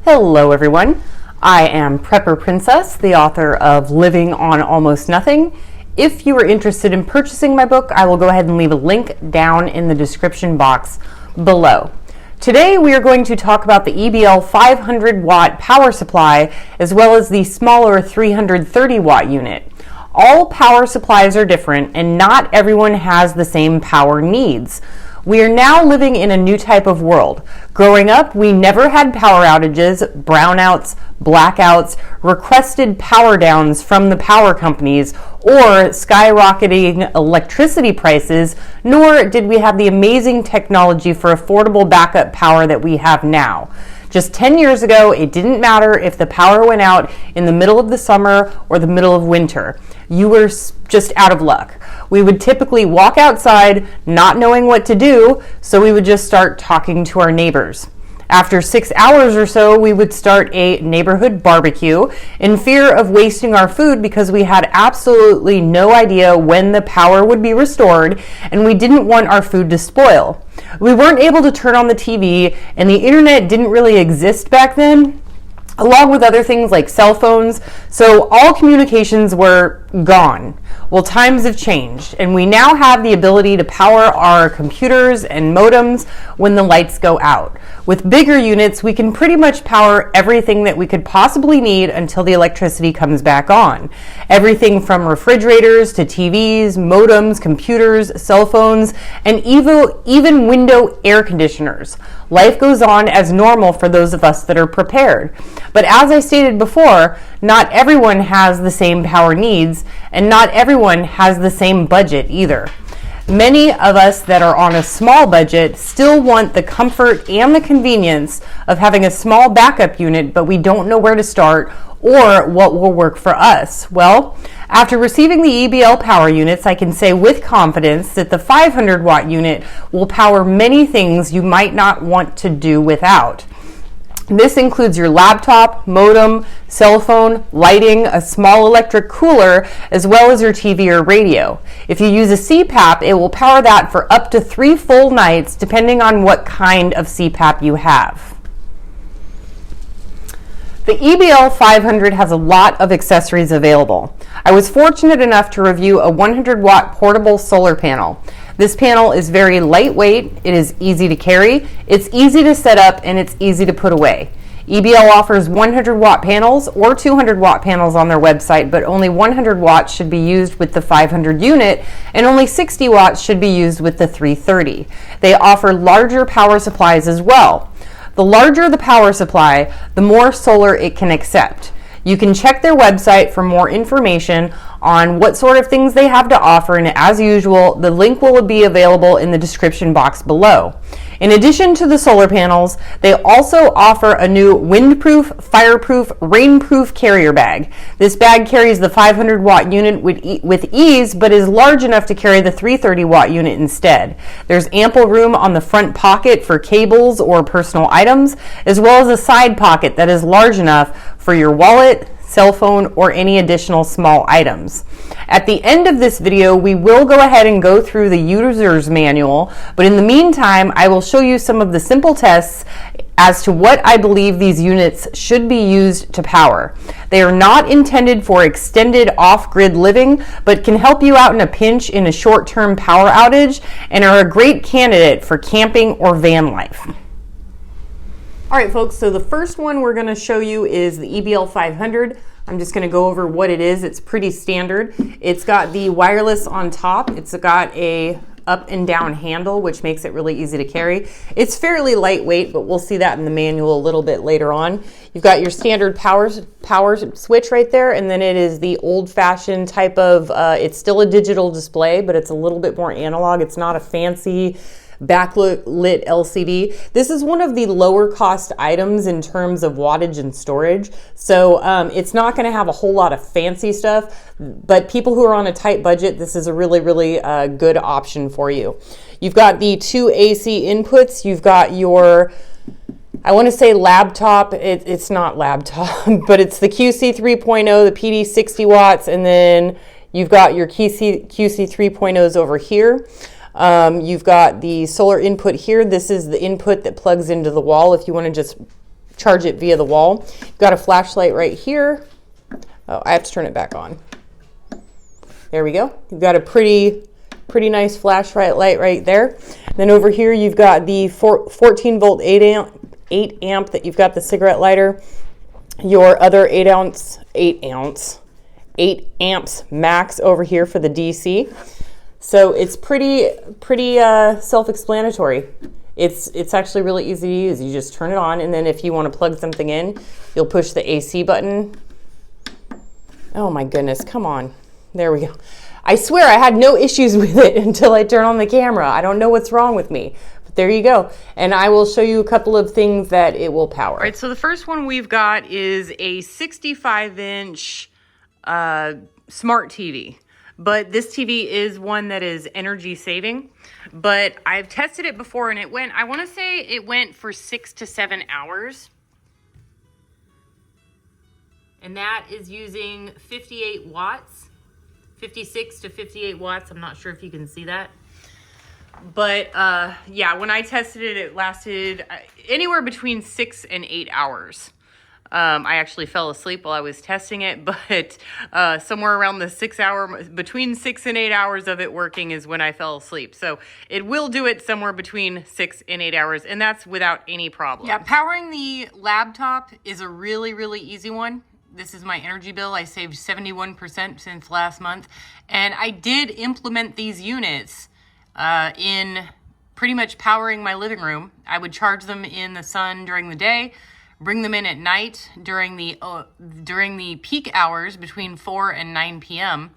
Hello everyone, I am Prepper Princess, the author of Living on Almost Nothing. If you are interested in purchasing my book, I will go ahead and leave a link down in the description box below. Today we are going to talk about the EBL 500 watt power supply as well as the smaller 330 watt unit. All power supplies are different and not everyone has the same power needs. We are now living in a new type of world. Growing up, we never had power outages, brownouts, blackouts, requested power downs from the power companies, or skyrocketing electricity prices, nor did we have the amazing technology for affordable backup power that we have now. Just 10 years ago, it didn't matter if the power went out in the middle of the summer or the middle of winter. You were just out of luck. We would typically walk outside not knowing what to do, so we would just start talking to our neighbors. After 6 hours or so, we would start a neighborhood barbecue in fear of wasting our food because we had absolutely no idea when the power would be restored and we didn't want our food to spoil. We weren't able to turn on the TV and the internet didn't really exist back then, along with other things like cell phones, so all communications were gone. Well, times have changed, and we now have the ability to power our computers and modems when the lights go out. With bigger units, we can pretty much power everything that we could possibly need until the electricity comes back on. Everything from refrigerators to TVs, modems, computers, cell phones, and even window air conditioners. Life goes on as normal for those of us that are prepared. But as I stated before, not everyone has the same power needs, and not everyone has the same budget either. Many of us that are on a small budget still want the comfort and the convenience of having a small backup unit, but we don't know where to start or what will work for us. Well, after receiving the EBL power units, I can say with confidence that the 500 watt unit will power many things you might not want to do without. This includes your laptop, modem, cell phone, lighting, a small electric cooler, as well as your TV or radio. If you use a CPAP, it will power that for up to 3 full nights, depending on what kind of CPAP you have. The EBL 500 has a lot of accessories available. I was fortunate enough to review a 100 watt portable solar panel. This panel is very lightweight, it is easy to carry, it's easy to set up, and it's easy to put away. EBL offers 100 watt panels or 200 watt panels on their website, but only 100 watts should be used with the 500 unit, and only 60 watts should be used with the 330. They offer larger power supplies as well. The larger the power supply, the more solar it can accept. You can check their website for more information on what sort of things they have to offer, and as usual, the link will be available in the description box below. In addition to the solar panels, they also offer a new windproof, fireproof, rainproof carrier bag. This bag carries the 500 watt unit with ease, but is large enough to carry the 330 watt unit instead. There's ample room on the front pocket for cables or personal items, as well as a side pocket that is large enough for your wallet, cell phone, or any additional small items. At the end of this video, we will go ahead and go through the user's manual, but in the meantime, I will show you some of the simple tests as to what I believe these units should be used to power. They are not intended for extended off-grid living, but can help you out in a pinch in a short-term power outage and are a great candidate for camping or van life. All right, folks, so the first one we're going to show you is the EBL 500. I'm just going to go over what it is. It's pretty standard. It's got the wireless on top. It's got a up and down handle, which makes it really easy to carry. It's fairly lightweight, but we'll see that in the manual a little bit later on. You've got your standard power switch right there, and then it is the old-fashioned type of, it's still a digital display, but it's a little bit more analog. It's not a fancy backlit LCD. This is one of the lower cost items in terms of wattage and storage. So it's not going to have a whole lot of fancy stuff, but people who are on a tight budget, this is a really, really good option for you. You've got the 2 AC inputs. You've got your, I want to say laptop. It's not laptop, but it's the QC 3.0, the PD 60 watts, and then you've got your QC 3.0s over here. You've got the solar input here. This is the input that plugs into the wall if you want to just charge it via the wall. You've got a flashlight right here. Oh, I have to turn it back on. There we go. You've got a pretty nice flashlight light right there. Then over here you've got the 14 volt 8 amp that you've got the cigarette lighter. Your other 8 amps max over here for the DC. So it's pretty self-explanatory. It's actually really easy to use. You just turn it on, and then if you want to plug something in, you'll push the AC button. Oh my goodness, come on. There we go. I swear I had no issues with it until I turn on the camera. I don't know what's wrong with me. But there you go. And I will show you a couple of things that it will power. All right, so the first one we've got is a 65-inch smart TV. But this TV is one that is energy saving. But I've tested it before and it went, I want to say it went for 6 to 7 hours. And that is using 58 watts, 56 to 58 watts. I'm not sure if you can see that. But yeah, when I tested it, it lasted anywhere between 6 and 8 hours. I actually fell asleep while I was testing it, but somewhere around the between 6 and 8 hours of it working is when I fell asleep. So it will do it somewhere between 6 and 8 hours, and that's without any problem. Yeah, powering the laptop is a really easy one. This is my energy bill. I saved 71% since last month. And I did implement these units in pretty much powering my living room. I would charge them in the sun during the day, bring them in at night during the peak hours between 4 and 9 p.m.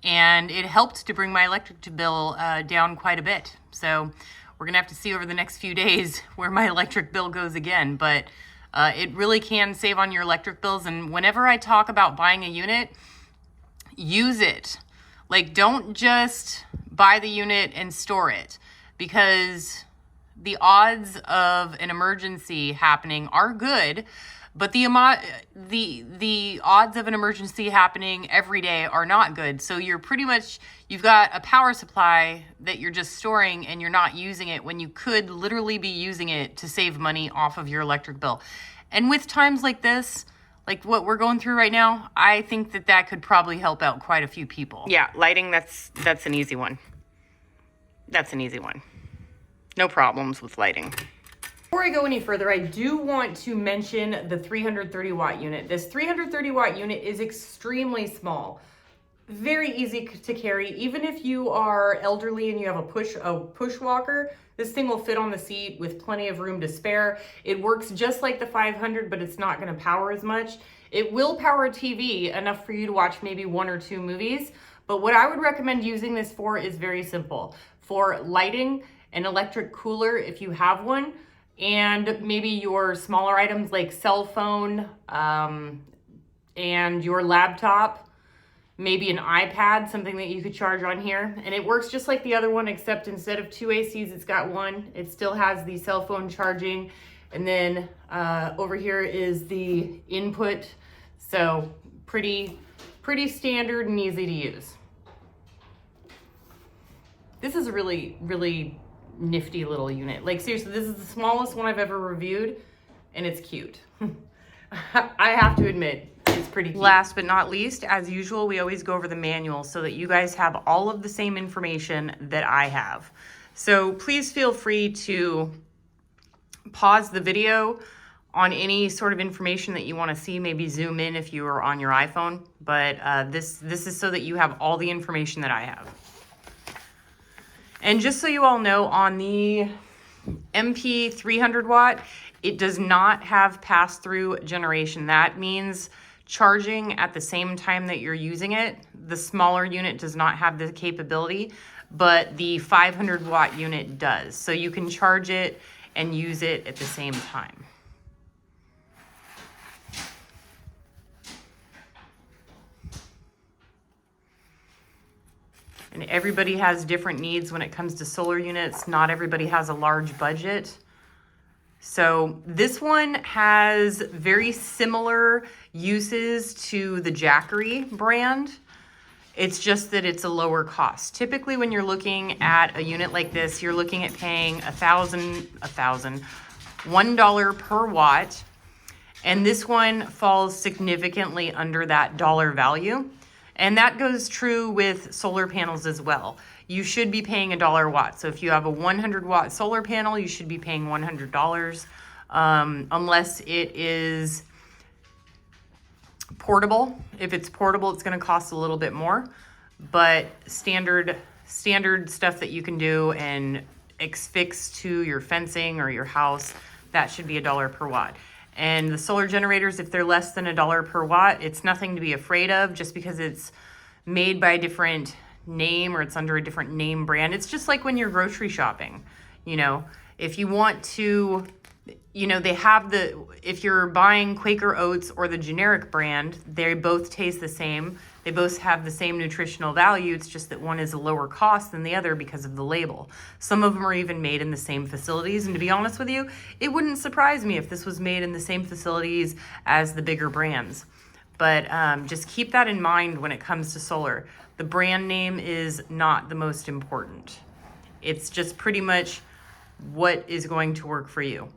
And it helped to bring my electric bill down quite a bit. So we're gonna have to see over the next few days where my electric bill goes again. But it really can save on your electric bills. And whenever I talk about buying a unit, use it. Like, don't just buy the unit and store it, because the odds of an emergency happening are good, but the odds of an emergency happening every day are not good. So you've got a power supply that you're just storing and you're not using it when you could literally be using it to save money off of your electric bill. And with times like this, like what we're going through right now, I think that could probably help out quite a few people. Yeah, lighting, that's an easy one. That's an easy one. No problems with lighting. Before I go any further, I do want to mention the 330 watt unit. This 330 watt unit is extremely small, very easy to carry. Even if you are elderly and you have a push walker, this thing will fit on the seat with plenty of room to spare. It works just like the 500, but it's not going to power as much. It will power a TV enough for you to watch maybe 1 or 2 movies. But what I would recommend using this for is very simple. For lighting, an electric cooler if you have one, and maybe your smaller items like cell phone and your laptop, maybe an iPad, something that you could charge on here. And it works just like the other one, except instead of 2 ACs, it's got one. It still has the cell phone charging. And then over here is the input. So pretty standard and easy to use. This is a really nifty little unit. Like, seriously, this is the smallest one I've ever reviewed, and it's cute. I have to admit, it's pretty cute. Last but not least, as usual, we always go over the manual so that you guys have all of the same information that I have. So please feel free to pause the video on any sort of information that you want to see. Maybe zoom in if you are on your iPhone, but this is so that you have all the information that I have. And just so you all know, on the MP 300 watt, it does not have pass-through generation. That means charging at the same time that you're using it. The smaller unit does not have the capability, but the 500 watt unit does. So you can charge it and use it at the same time. And everybody has different needs when it comes to solar units. Not everybody has a large budget. So this one has very similar uses to the Jackery brand. It's just that it's a lower cost. Typically when you're looking at a unit like this, you're looking at paying $1 per watt And this one falls significantly under that dollar value. And that goes true with solar panels as well. You should be paying $1 watt. So if you have a 100-watt solar panel, you should be paying $100, unless it is portable. If it's portable, it's going to cost a little bit more. But standard stuff that you can do and affix to your fencing or your house, that should be $1 per watt. And the solar generators, if they're less than $1 per watt, it's nothing to be afraid of just because it's made by a different name or it's under a different name brand. It's just like when you're grocery shopping. You know, if you want to, you know, they have if you're buying Quaker Oats or the generic brand, they both taste the same. They both have the same nutritional value. It's just that one is a lower cost than the other because of the label. Some of them are even made in the same facilities. And to be honest with you, it wouldn't surprise me if this was made in the same facilities as the bigger brands. But just keep that in mind when it comes to solar. The brand name is not the most important. It's just pretty much what is going to work for you.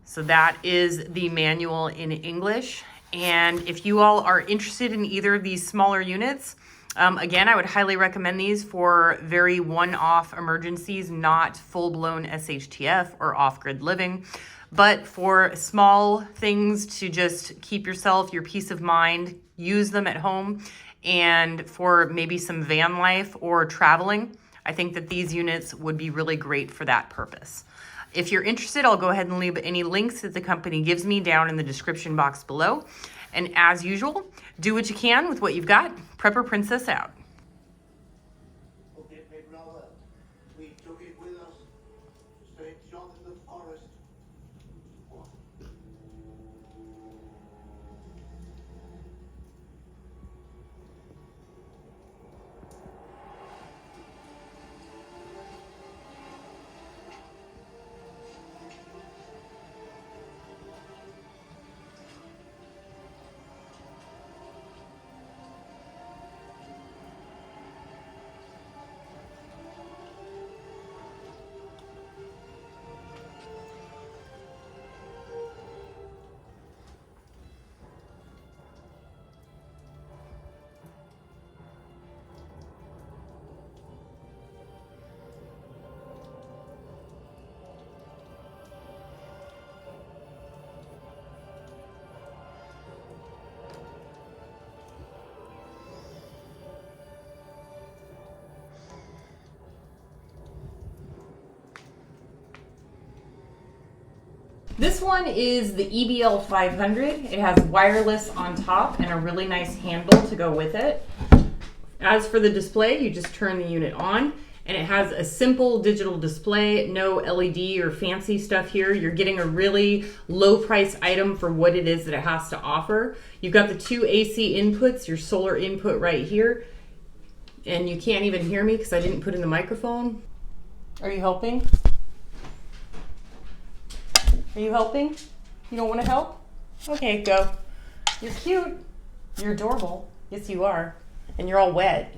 So that is the manual in English. And if you all are interested in either of these smaller units, again, I would highly recommend these for very one-off emergencies, not full-blown SHTF or off-grid living, but for small things to just keep yourself, your peace of mind, use them at home, and for maybe some van life or traveling. I think that these units would be really great for that purpose. If you're interested, I'll go ahead and leave any links that the company gives me down in the description box below. And as usual, do what you can with what you've got. Prepper Princess out. Okay, my brother, we took it with us, straight shot in the forest. This one is the EBL 500. It has wireless on top and a really nice handle to go with it. As for the display, you just turn the unit on, and it has a simple digital display, no LED or fancy stuff here. You're getting a really low price item for what it is that it has to offer. You've got the two AC inputs, your solar input right here, and you can't even hear me because I didn't put in the microphone. Are you helping? Are you helping? You don't want to help? Okay, go. You're cute. You're adorable. Yes, you are. And you're all wet.